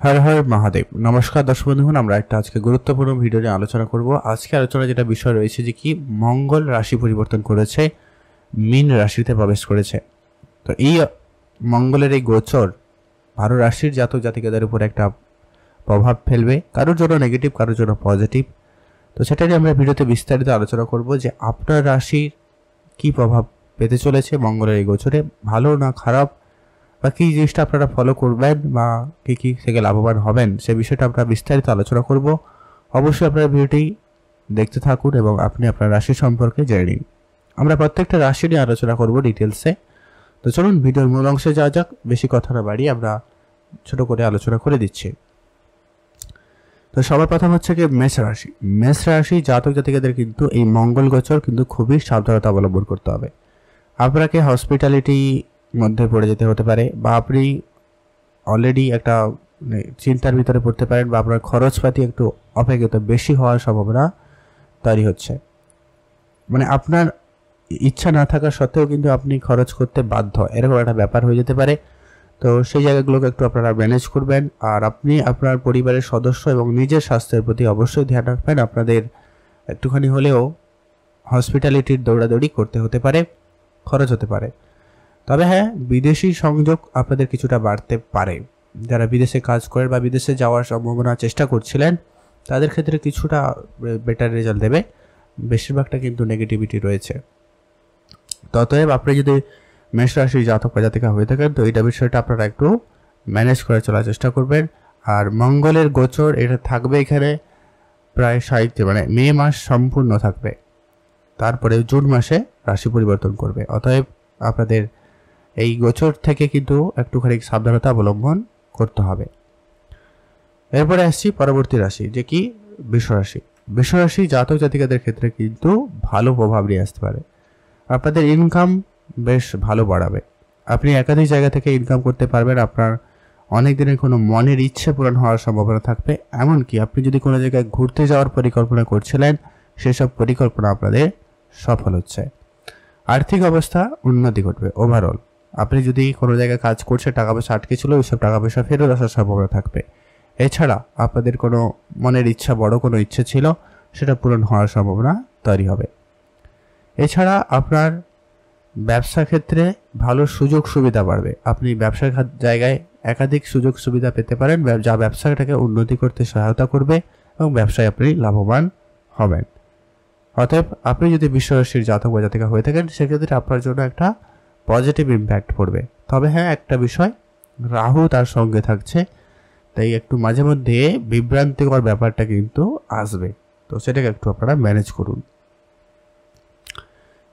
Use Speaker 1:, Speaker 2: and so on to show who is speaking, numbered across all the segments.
Speaker 1: হর হর মহাদেব। নমস্কার দর্শক বন্ধুগণ, আমরা একটা আজকে গুরুত্বপূর্ণ ভিডিও নিয়ে আলোচনা করব। আজকে আলোচনা যেটা বিষয় রয়েছে যে কি মঙ্গল রাশি পরিবর্তন করেছে, মীন রাশিতে প্রবেশ করেছে। তো এই মঙ্গলের এই গোচর 12 রাশির জাতক জাতিকাদের উপর একটা প্রভাব ফেলবে, কারোর জন্য নেগেটিভ, কারোর জন্য পজিটিভ। তো সেটা নিয়ে আমরা ভিডিওতে বিস্তারিত আলোচনা করব যে আপনার রাশির কি প্রভাব পেতে চলেছে মঙ্গলের এই গোচরে, ভালো না খারাপ, বা কী জিনিসটা আপনারা ফলো করবেন বা কী থেকে লাভবান হবেন, সে বিষয়টা আমরা বিস্তারিত আলোচনা করব। অবশ্যই আপনারা ভিডিওটি দেখতে থাকুন এবং আপনি আপনার রাশি সম্পর্কে জেনে নিন। আমরা প্রত্যেকটা রাশি নিয়ে আলোচনা করব ডিটেলসে। তো চলুন ভিডিওর মূল অংশে যাওয়া যাক। বেশি কথা না বাড়িয়ে আমরা ছোট করে আলোচনা করে দিচ্ছি। তো সবার প্রথম হচ্ছে কি মেষ রাশি। মেষ রাশি জাতক জাতিকাদের কিন্তু এই মঙ্গল গোচর কিন্তু খুবই সাবধানতা অবলম্বন করতে হবে। আপনাকে হসপিটালিটি মধ্যে পড়ে যেতে হতে পারে, বা আপনি অলরেডি একটা চিন্তার ভিতরে পড়তে পারেন, বা আপনার খরচপাতি একটু অপেক্ষিত বেশি হওয়ার সম্ভাবনা তৈরি হচ্ছে। মানে আপনার ইচ্ছা না থাকা সত্ত্বেও কিন্তু আপনি খরচ করতে বাধ্য, এরকম একটা ব্যাপার হয়ে যেতে পারে। তো সেই জায়গাগুলোকে একটু আপনারা ম্যানেজ করবেন। আর আপনি আপনার পরিবারের সদস্য এবং নিজের স্বাস্থ্যের প্রতি অবশ্যই ধ্যান রাখবেন। আপনাদের একটুখানি হলেও হসপিটালিটির দৌড়াদৌড়ি করতে হতে পারে, খরচ হতে পারে। তবে হ্যাঁ, বিদেশি সংযোগ আপনাদের কিছুটা বাড়তে পারে। যারা বিদেশে কাজ করেন বা বিদেশে যাওয়ার সম্ভাবনা চেষ্টা করছিলেন, তাদের ক্ষেত্রে কিছুটা বেটার রেজাল্ট দেবে, বেশিরভাগটা কিন্তু নেগেটিভিটি রয়েছে। ততএব আপনি যদি মেষ রাশির জাতক বা জাতিকা হয়ে থাকেন, তো এইটা বিষয়টা আপনারা একটু ম্যানেজ করে চলার চেষ্টা করবেন। আর মঙ্গলের গোচর এটা থাকবে এখানে প্রায় 60, মানে মে মাস সম্পূর্ণ থাকবে, তারপরে জুন মাসে রাশি পরিবর্তন করবে। অতএব আপনাদের এই গোচর থেকে কিন্তু একটুখানি সাবধানতা অবলম্বন করতে হবে। এরপরে আসছি পরবর্তী রাশি, যে কি বৃষ রাশি। বৃষ রাশি জাতক জাতিকাদের ক্ষেত্রে কিন্তু ভালো প্রভাব নিয়ে আসতে পারে। আপনাদের ইনকাম বেশ ভালো বাড়াবে, আপনি একাধিক জায়গা থেকে ইনকাম করতে পারবেন। আপনার অনেক দিনের কোনো মনের ইচ্ছে পূরণ হওয়ার সম্ভাবনা থাকবে। এমনকি আপনি যদি কোনো জায়গায় ঘুরতে যাওয়ার পরিকল্পনা করছিলেন, সেসব পরিকল্পনা আপনাদের সফল হচ্ছে। আর্থিক অবস্থা উন্নতি ঘটবে ওভারঅল। আপনি যদি কোনো জায়গায় কাজ করছে, টাকা পয়সা আটকে ছিল, ওইসব টাকা পয়সা ফেরত আসার সম্ভাবনা থাকবে। এছাড়া আপনাদের কোনো মনের ইচ্ছা, বড় কোনো ইচ্ছে ছিল, সেটা পূরণ হওয়ার সম্ভাবনা তৈরি হবে। এছাড়া আপনার ব্যবসা ক্ষেত্রে ভালো সুযোগ সুবিধা বাড়বে। আপনি ব্যবসার জায়গায় একাধিক সুযোগ সুবিধা পেতে পারেন, যা ব্যবসাটাকে উন্নতি করতে সহায়তা করবে এবং ব্যবসায় আপনি লাভবান হবেন। অতএব আপনি যদি বৃষ রাশির জাতক বা জাতিকা হয়ে থাকেন, সেক্ষেত্রে আপনার জন্য একটা পজিটিভ ইম্প্যাক্ট পড়বে। তবে হ্যাঁ, একটা বিষয়, রাহু তার সঙ্গে থাকছে, তাই একটু মাঝে মধ্যে বিভ্রান্তিকর ব্যাপারটা কিন্তু আসবে। তো সেটাকে একটু আপনারা ম্যানেজ করুন।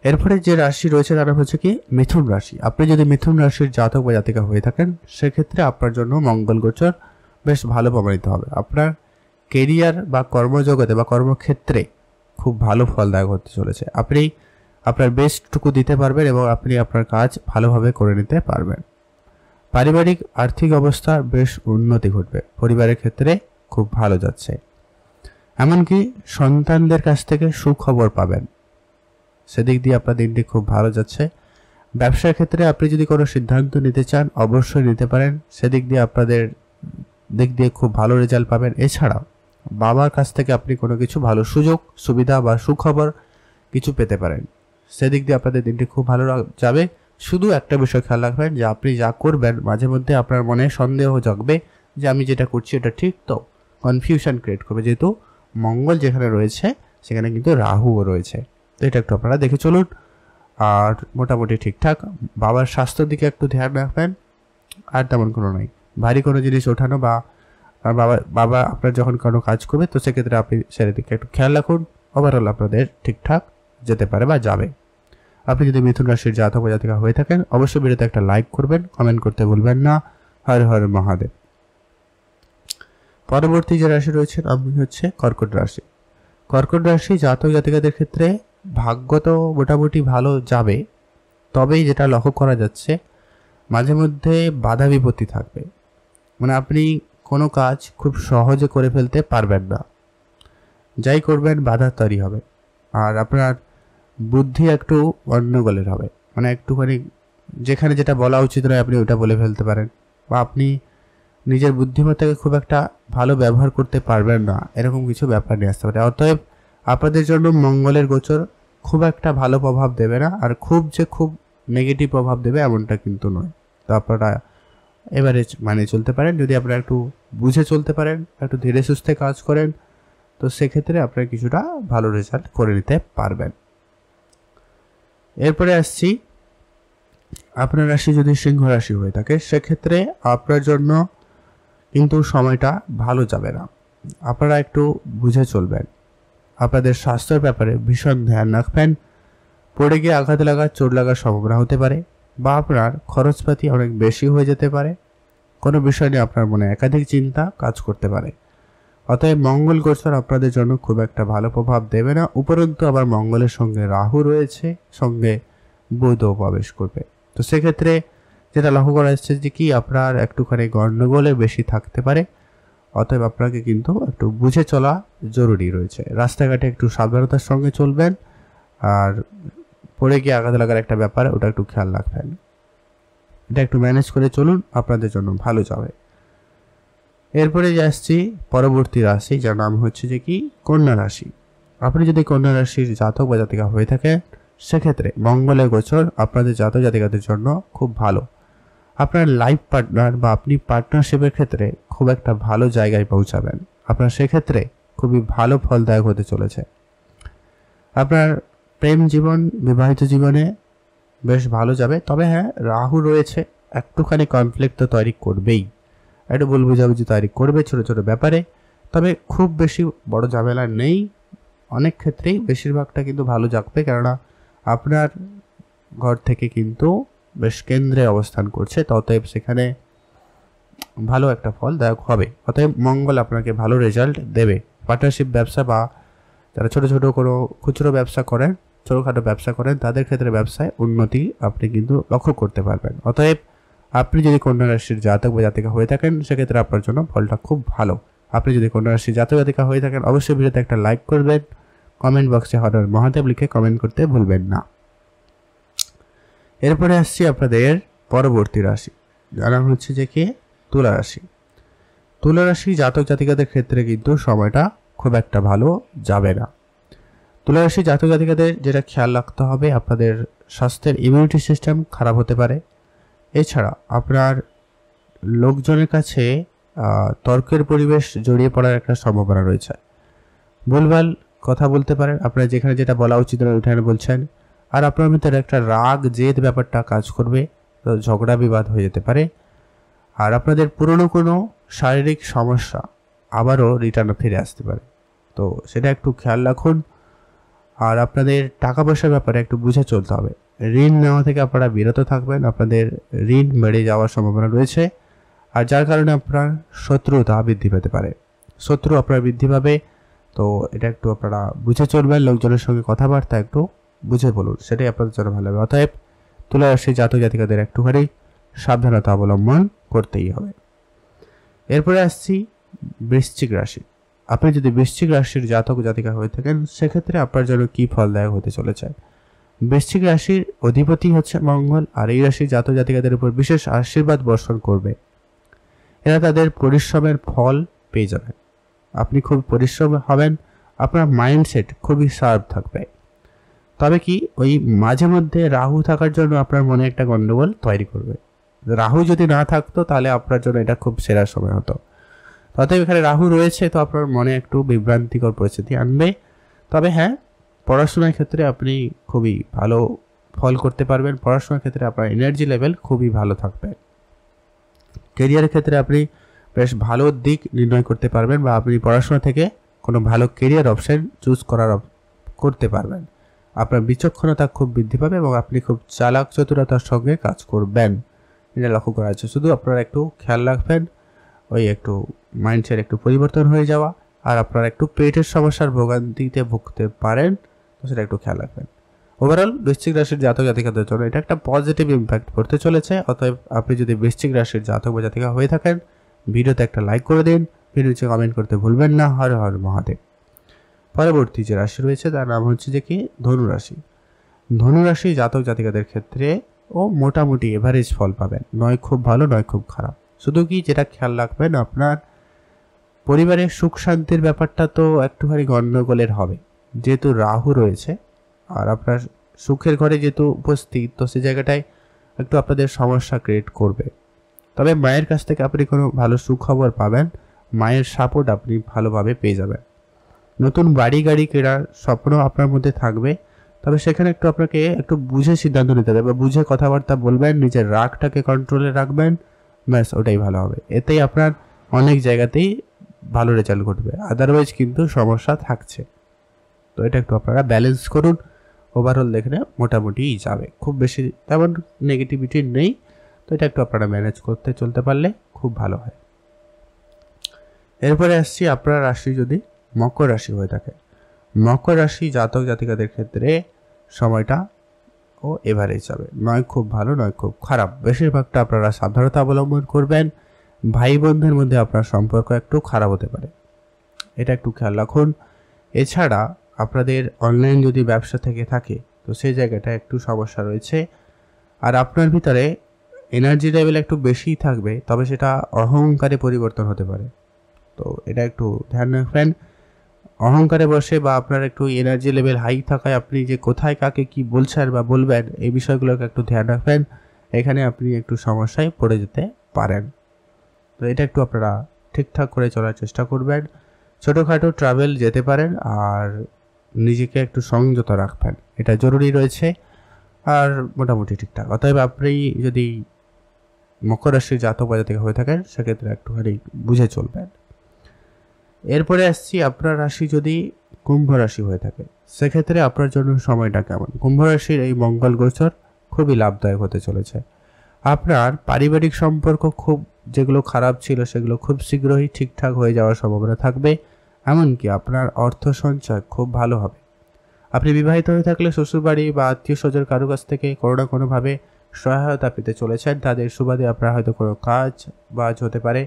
Speaker 1: এরপরে যে রাশি রয়েছে তারা হচ্ছে কি মিথুন রাশি। আপনি যদি মিথুন রাশির জাতক বা জাতিকা হয়ে থাকেন, সেক্ষেত্রে আপনার জন্য মঙ্গল গোচর বেশ ভালো প্রমাণিত হবে। আপনার কেরিয়ার বা কর্মজগতে বা কর্মক্ষেত্রে খুব ভালো ফলদায়ক হতে চলেছে। আপনি আপনার বেস্টটুকু দিতে পারবেন এবং আপনি আপনার কাজ ভালোভাবে করে নিতে পারবেন। পারিবারিক আর্থিক অবস্থার বেশ উন্নতি ঘটবে, পরিবারের ক্ষেত্রে খুব ভালো যাচ্ছে। এমনকি সন্তানদের কাছ থেকে সুখবর পাবেন, সেদিক দিয়ে আপনার দিনটি খুব ভালো যাচ্ছে। ব্যবসার ক্ষেত্রে আপনি যদি কোনো সিদ্ধান্ত নিতে চান, অবশ্যই নিতে পারেন, সেদিক দিয়ে আপনাদের দিক দিয়ে খুব ভালো রেজাল্ট পাবেন। এছাড়াও বাবার কাছ থেকে আপনি কোনো কিছু ভালো সুযোগ সুবিধা বা সুখবর কিছু পেতে পারেন, সেদিক দিয়ে আপনাদের দিনটি খুব ভালো যাবে। শুধু একটা বিষয় খেয়াল রাখবেন যে আপনি যা করবেন, মাঝে মধ্যে আপনার মনে সন্দেহ জাগবে যে আমি যেটা করছি এটা ঠিক, তো কনফিউশন ক্রিয়েট করবে। যেহেতু মঙ্গল যেখানে রয়েছে, সেখানে কিন্তু রাহুও রয়েছে, তো এটা একটু আপনারা দেখে চলুন। আর মোটামুটি ঠিকঠাক বাবার স্বাস্থ্যের দিকে একটু ধ্যান রাখবেন। আর তেমন কোনো নয়, ভারী কোনো জিনিস ওঠানো বা বাবা আপনার যখন কোনো কাজ করবে, তো সেক্ষেত্রে আপনি সেটার দিকে একটু খেয়াল রাখুন। ওভারঅল আপনাদের ঠিকঠাক যেতে পারে বা যাবে। আপনি যদি মিথুন রাশির জাতক বা জাতিকা হয়ে থাকেন, অবশ্যই ভিডিওতে একটা লাইক করবেন, কমেন্ট করতে ভুলবেন না। হর হর মহাদেব। পরবর্তী যে রাশি রয়েছে আপনি হচ্ছে কর্কট রাশি। কর্কট রাশি জাতক জাতিকাদের ক্ষেত্রে ভাগ্য তো মোটামুটি ভালো যাবে, তবেই যেটা লক্ষ্য করা যাচ্ছে, মাঝে মধ্যে বাধা বিপত্তি থাকবে। মানে আপনি কোনো কাজ খুব সহজে করে ফেলতে পারবেন না, যাই করবেন বাধা তৈরি হবে। আর আপনার বুদ্ধি একটু গণ্ডগোলের হবে, মানে একটুখানি যেখানে যেটা বলা উচিত নয় আপনি ওটা বলে ফেলতে পারেন, বা আপনি নিজের বুদ্ধিমত্তাকে খুব একটা ভালো ব্যবহার করতে পারবেন না, এরকম কিছু ব্যাপার নিয়ে আসতে পারে। অতএব আপনাদের জন্য মঙ্গলের গোচর খুব একটা ভালো প্রভাব দেবে না, আর খুব নেগেটিভ প্রভাব দেবে এমনটা কিন্তু নয়। তো আপনারা এভারেজ মানে চলতে পারেন। যদি আপনারা একটু বুঝে চলতে পারেন, একটু ধীরে সুস্থে কাজ করেন, তো সেক্ষেত্রে আপনারা কিছুটা ভালো রেজাল্ট করে নিতে পারবেন। এরপরে আসছি, আপনার রাশি যদি সিংহ রাশি হয়ে থাকে সেক্ষেত্রে আপনার জন্য কিন্তু সময়টা ভালো যাবে না। আপনারা একটু বুঝে চলবেন, আপনাদের স্বাস্থ্যের ব্যাপারে ভীষণ ধ্যান রাখবেন। পড়ে গিয়ে আঘাত লাগা, চোট লাগার সম্ভাবনা হতে পারে, বা আপনার খরচপাতি অনেক বেশি হয়ে যেতে পারে। কোনো বিষয় নিয়ে আপনার মনে একাধিক চিন্তা কাজ করতে পারে। অতএব মঙ্গল গোচর আপনাদের জন্য খুব একটা ভালো প্রভাব দেবে না। উপরন্তু আবার মঙ্গলের সঙ্গে রাহু রয়েছে, সঙ্গে বুধও প্রবেশ করবে। তো সেক্ষেত্রে যেটা লক্ষ্য করা যাচ্ছে যে কি আপনার একটুখানি গণ্ডগোলে বেশি থাকতে পারে। অতএব আপনাকে কিন্তু একটু বুঝে চলা জরুরি রয়েছে। রাস্তাঘাটে একটু সাবধানতার সঙ্গে চলবেন, আর পড়ে গিয়ে আঘাত লাগার একটা ব্যাপার, ওটা একটু খেয়াল রাখবেন। এটা একটু ম্যানেজ করে চলুন, আপনাদের জন্য ভালো যাবে। এরপরে যে আসছি পরবর্তী রাশি, যার নাম হচ্ছে যে কি কন্যা রাশি। আপনি যদি কন্যা রাশির জাতক বা জাতিকা হয়ে থাকেন সেক্ষেত্রে মঙ্গলের গোচর আপনাদের জাতক জাতিকাদের জন্য খুব ভালো। আপনার লাইফ পার্টনার বা আপনি পার্টনারশিপের ক্ষেত্রে খুব একটা ভালো জায়গায় পৌঁছাবেন। আপনার সেক্ষেত্রে খুবই ভালো ফলদায়ক হতে চলেছে। আপনার প্রেম জীবন, বিবাহিত জীবনে বেশ ভালো যাবে। তবে হ্যাঁ, রাহু রয়েছে, একটুখানি কনফ্লিক্ট তো তৈরি করবেই, একটু ভুল বুঝাবুঝি তৈরি করবে ছোটো ছোটো ব্যাপারে। তবে খুব বেশি বড় ঝামেলা নেই, অনেক ক্ষেত্রেই বেশিরভাগটা কিন্তু ভালো যাবে, কেননা আপনার ঘর থেকে কিন্তু বেশ কেন্দ্রে অবস্থান করছে। অতএব সেখানে ভালো একটা ফলদায়ক হবে। অতএব মঙ্গল আপনাকে ভালো রেজাল্ট দেবে। পার্টনারশিপ ব্যবসা বা যারা ছোটো ছোটো কোনো খুচরো ব্যবসা করেন, ছোটোখাটো ব্যবসা করেন, তাদের ক্ষেত্রে ব্যবসায় উন্নতি আপনি কিন্তু লক্ষ্য করতে পারবেন। অতএব আপনি যদি কন্যা রাশির জাতক বা জাতিকা হয়ে থাকেন সেক্ষেত্রে আপনার জন্য ফলটা খুব ভালো। আপনি যদি কন্যা রাশির জাতক জাতিকা হয়ে থাকেন অবশ্যই ভিডিওতে একটা লাইক করবেন, কমেন্ট বক্সে হর হর মহাদেব লিখে কমেন্ট করতে ভুলবেন না। এরপরে আসছি আপনাদের পরবর্তী রাশি, যার নাম হচ্ছে যে কি তুলা রাশি। তুলা রাশি জাতক জাতিকাদের ক্ষেত্রে কিন্তু সময়টা খুব একটা ভালো যাবে না। তুলা রাশি জাতক জাতিকাদের যেটা খেয়াল রাখতে হবে, আপনাদের স্বাস্থ্যের ইমিউনিটি সিস্টেম খারাপ হতে পারে। এছাড়া আপনার লোকজনের কাছে তর্কের পরিবেশ জড়িয়ে পড়ার একটা সম্ভাবনা রয়েছে। ভুলভাল কথা বলতে পারেন, আপনার যেখানে যেটা বলা উচিত না ওইখানে বলছেন। আর আপনার ভিতরে একটা রাগ জেদ ব্যাপারটা কাজ করবে, তো ঝগড়া বিবাদ হয়ে যেতে পারে। আর আপনাদের পুরনো কোনো শারীরিক সমস্যা আবারও রিটার্ন ফিরে আসতে পারে, তো সেটা একটু খেয়াল রাখুন। আর আপনাদের টাকা পয়সার ব্যাপারে একটু বুঝে চলতে হবে। ঋণ নেওয়া থেকে আপনারা বিরত থাকবেন, আপনাদের ঋণ বেড়ে যাওয়ার সম্ভাবনা রয়েছে। আর যার কারণে আপনার শত্রুতা বৃদ্ধি পেতে পারে, শত্রু আপনার বৃদ্ধি পাবে। তো এটা একটু আপনারা বুঝে চলবেন, লোকজনের সঙ্গে কথাবার্তা একটু বুঝে বলুন, সেটাই আপনাদের জন্য ভালো হবে। অতএব তুলা রাশি জাতক জাতিকাদের একটুখানি সাবধানতা অবলম্বন করতেই হবে। এরপরে আসছি বৃশ্চিক রাশি। আপনি যদি বৃশ্চিক রাশির জাতক জাতিকা হয়ে থাকেন সেক্ষেত্রে আপনার জন্য কী ফলদায়ক হতে চলেছে। বৃশ্চিক রাশির অধিপতি হচ্ছে মঙ্গল, আর এই রাশির জাতক জাতিকাদের উপর বিশেষ আশীর্বাদ বর্ষণ করবে। এরা তাদের পরিশ্রমের ফল পেয়ে যাবেন। আপনি খুব পরিশ্রম হবেন, আপনার মাইন্ডসেট খুবই শার্প থাকবে। তবে কি ওই মাঝে মধ্যে রাহু থাকার জন্য আপনার মনে একটা গন্ডগোল তৈরি করবে। রাহু যদি না থাকতো তাহলে আপনার জন্য এটা খুব সেরা সময় হতো। অতএব এখানে রাহু রয়েছে, তো আপনার মনে একটু বিভ্রান্তিকর পরিস্থিতি আনবে। তবে হ্যাঁ, পড়াশোনার ক্ষেত্রে আপনি খুবই ভালো ফল করতে পারবেন। পড়াশোনার ক্ষেত্রে আপনার এনার্জি লেভেল খুবই ভালো থাকবে। কেরিয়ারের ক্ষেত্রে আপনি বেশ ভালো দিক নির্ণয় করতে পারবেন, বা আপনি পড়াশোনা থেকে কোনো ভালো কেরিয়ার অপশন চুজ করতে পারবেন। আপনার বিচক্ষণতা খুব বৃদ্ধি পাবে এবং আপনি খুব চালাক চতুরতার সঙ্গে কাজ করবেন, এটা লক্ষ্য করা যাচ্ছে। শুধু আপনারা একটু খেয়াল রাখবেন, ওই একটু মাইন্ডসেট একটু পরিবর্তন হয়ে যাওয়া, আর আপনারা একটু পেটের সমস্যার ভোগান্তিতে ভুগতে পারেন, তো সেটা একটু খেয়াল রাখবেন। ওভারঅল বৃশ্চিক রাশির জাতক জাতিকাদের জন্য এটা একটা পজিটিভ ইম্প্যাক্ট করতে চলেছে। অতএব আপনি যদি বৃশ্চিক রাশির জাতক বা জাতিকা হয়ে থাকেন ভিডিওতে একটা লাইক করে দিন, ভিডিওতে কমেন্ট করতে ভুলবেন না। হর হর মহাদেব। পরবর্তী যে রাশি রয়েছে তার নাম হচ্ছে যে কি ধনু রাশি। ধনু রাশি জাতক জাতিকাদের ক্ষেত্রে ও মোটামুটি এভারেজ ফল পাবেন, নয় খুব ভালো নয় খুব খারাপ। শুধু কি যেটা খেয়াল রাখবেন, আপনার পরিবারের সুখ শান্তির ব্যাপারটা তো একটুখানি গণ্ডগোলের হবে, যেহেতু রাহু রয়েছে আর আপনার সুখের ঘরে যেহেতু উপস্থিত, তো সেই জায়গাটায় একটু আপনাদের সমস্যা ক্রিয়েট করবে। তবে মায়ের কাছ থেকে আপনি কোনো ভালো সুখবর পাবেন, মায়ের সাপোর্ট আপনি ভালোভাবে পেয়ে যাবেন। নতুন বাড়ি গাড়ি কেনার স্বপ্ন আপনার মধ্যে থাকবে, তবে সেখানে একটু আপনাকে একটু বুঝে সিদ্ধান্ত নিতে হবে বা বুঝে কথাবার্তা বলবেন, নিজের রাগটাকে কন্ট্রোলে রাখবেন, ব্যাস ওটাই ভালো হবে। এতেই আপনার অনেক জায়গাতেই ভালো রেজাল্ট ঘটবে, আদারওয়াইজ কিন্তু সমস্যা থাকছে। তো এটা একটু আপনারা ব্যালেন্স করুন, ওভারঅল দেখলে মোটামুটিই যাবে, খুব বেশি তেমন নেগেটিভিটি নেই। তো এটা একটু আপনারা ম্যানেজ করতে চলতে পারলে খুব ভালো হয়। এরপরে আসছি আপনার রাশি যদি মকর রাশি হয়ে থাকে। মকর রাশি জাতক জাতিকাদের ক্ষেত্রে সময়টা এভারেজ যাবে, নয় খুব ভালো নয় খুব খারাপ। বেশিরভাগটা আপনারা সাবধানতা অবলম্বন করবেন। ভাই বোনদের মধ্যে আপনার সম্পর্ক একটু খারাপ হতে পারে, এটা একটু খেয়াল রাখুন। এছাড়া আপনাদের অনলাইন যদি ব্যবসা থেকে থাকে তো সেই জায়গাটা একটু সমস্যা রয়েছে। আর আপনার ভিতরে এনার্জি লেভেল একটু বেশিই থাকবে, তবে সেটা অহংকারে পরিবর্তন হতে পারে। তো এটা একটু ধ্যান রাখবেন। অহংকারে বসে বা আপনার একটু এনার্জি লেভেল হাই থাকায় আপনি যে কোথায় কাকে কি বলছেন বা বলবেন, এই বিষয়গুলোকে একটু ধ্যান রাখবেন। এখানে আপনি একটু সমস্যায় পড়ে যেতে পারেন। তো এটা একটু আপনারা ঠিকঠাক করে চলার চেষ্টা করবেন। ছোটোখাটো ট্রাভেল যেতে পারেন আর নিজেকে একটু সংযত রাখবেন, এটা জরুরি রয়েছে। আর মোটামুটি ঠিকঠাক। অতএব আপনি যদি মকর রাশির জাতক বা জাতিকা হয়ে থাকেন সেক্ষেত্রে একটুখানি বুঝে চলবেন। এরপরে আসছি আপনার রাশি যদি কুম্ভ রাশি হয়ে থাকে, সেক্ষেত্রে আপনার জন্য সময়টা কেমন। কুম্ভ রাশির এই মঙ্গল গোচর খুবই লাভদায়ক হতে চলেছে। আপনার পারিবারিক সম্পর্ক খুব যেগুলো খারাপ ছিল সেগুলো খুব শীঘ্রই ঠিকঠাক হয়ে যাওয়ার সম্ভাবনা থাকবে। এমনকি আপনার অর্থ সঞ্চয় খুব ভালো হবে। আপনি বিবাহিত হয়ে থাকলে শ্বশুরবাড়ি বা আত্মীয় স্বজন কারো কাছ থেকে কোনো না কোনোভাবে সহায়তা পেতে চলেছেন, তাদের সুবাদে আপনার হয়তো কোনো কাজ বাজ হতে পারে।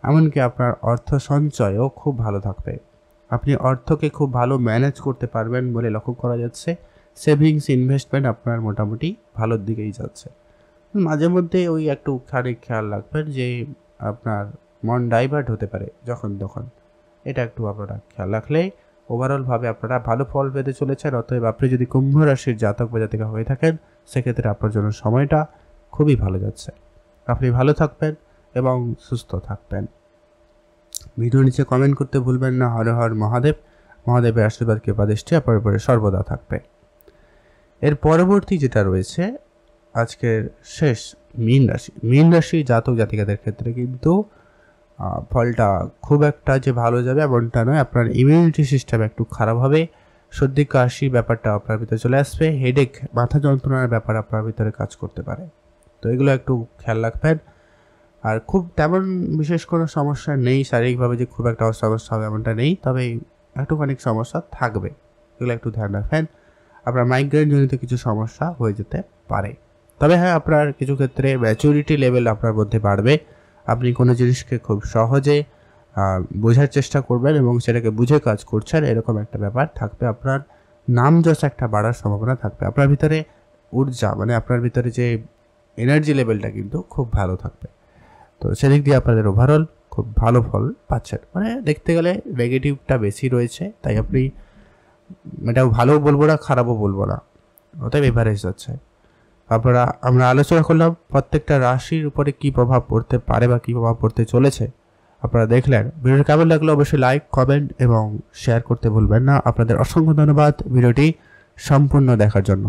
Speaker 1: এমনকি আপনার অর্থ সঞ্চয়ও খুব ভালো থাকবে, আপনি অর্থকে খুব ভালো ম্যানেজ করতে পারবেন বলে লক্ষ্য করা যাচ্ছে। সেভিংস ইনভেস্টমেন্ট আপনার মোটামুটি ভালোর দিকেই যাচ্ছে। মাঝে মধ্যে ওই একটু খানিক খেয়াল রাখবেন যে আপনার মন ডাইভার্ট হতে পারে যখন তখন, এটা একটু আপনারা খেয়াল রাখলে ওভারঅলভাবে আপনারা ভালো ফল পেতে চলেছেন। অতএব আপনি যদি কুম্ভ রাশির জাতক বা জাতিকা হয়ে থাকেন সেক্ষেত্রে আপনার জন্য সময়টা খুবই ভালো যাচ্ছে। আপনি ভালো থাকবেন এবং সুস্থ থাকবেন। ভিডিও নিচে কমেন্ট করতে ভুলবেন না। হর হর মহাদেব। মহাদেবের আশীর্বাদ কৃপা দৃষ্টি আপনার উপরে সর্বদা থাকবে। এর পরবর্তী যেটা রয়েছে আজকের শেষ মীন রাশি। মীন রাশি জাতক জাতিকাদের ক্ষেত্রে কিন্তু ফলটা খুব একটা যে ভালো যাবে এমনটা নয়। আপনার ইমিউনিটি সিস্টেম একটু খারাপ হবে, সর্দি কাশি ব্যাপারটা আপনার ভিতরে চলে আসবে, হেডেক মাথা যন্ত্রণার ব্যাপার আপনার ভিতরে কাজ করতে পারে। তো এগুলো একটু খেয়াল রাখবেন। আর খুব তেমন বিশেষ কোনো সমস্যা নেই শারীরিকভাবে যে খুব একটা সমস্যা হবে এমনটা নেই, তবে একটুখানি সমস্যা থাকবে, এগুলো একটু ধ্যান রাখবেন। আপনার মাইগ্রেন জনিত কিছু সমস্যা হয়ে যেতে পারে। তবে হ্যাঁ, আপনার কিছু ক্ষেত্রে ম্যাচুরিটি লেভেল আপনার মধ্যে বাড়বে। আপনি কোনো জিনিসকে খুব সহজে বোঝার চেষ্টা করবেন এবং সেটাকে বুঝে কাজ করছেন, এরকম একটা ব্যাপার থাকবে। আপনার নাম যশ একটা বাড়ার সম্ভাবনা থাকবে। আপনার ভিতরে ঊর্জা মানে আপনার ভিতরে যে এনার্জি লেভেলটা কিন্তু খুব ভালো থাকবে। তো সেদিক দিয়ে আপনাদের ওভারঅল খুব ভালো ফল পাচ্ছেন। মানে দেখতে গেলে নেগেটিভটা বেশি রয়েছে, তাই আপনি এটাও ভালোও বলবো না খারাপও বলবো না, অতএব এভারেজ যাচ্ছে। আমরা আলোচনা করলাম প্রত্যেকটা রাশির উপরে কী প্রভাব পড়তে পারে বা কী প্রভাব পড়তে চলেছে। আপনারা দেখলেন। ভিডিওটি কেমন লাগলো অবশ্যই লাইক কমেন্ট এবং শেয়ার করতে ভুলবেন না। আপনাদের অসংখ্য ধন্যবাদ ভিডিওটি সম্পূর্ণ দেখার জন্য।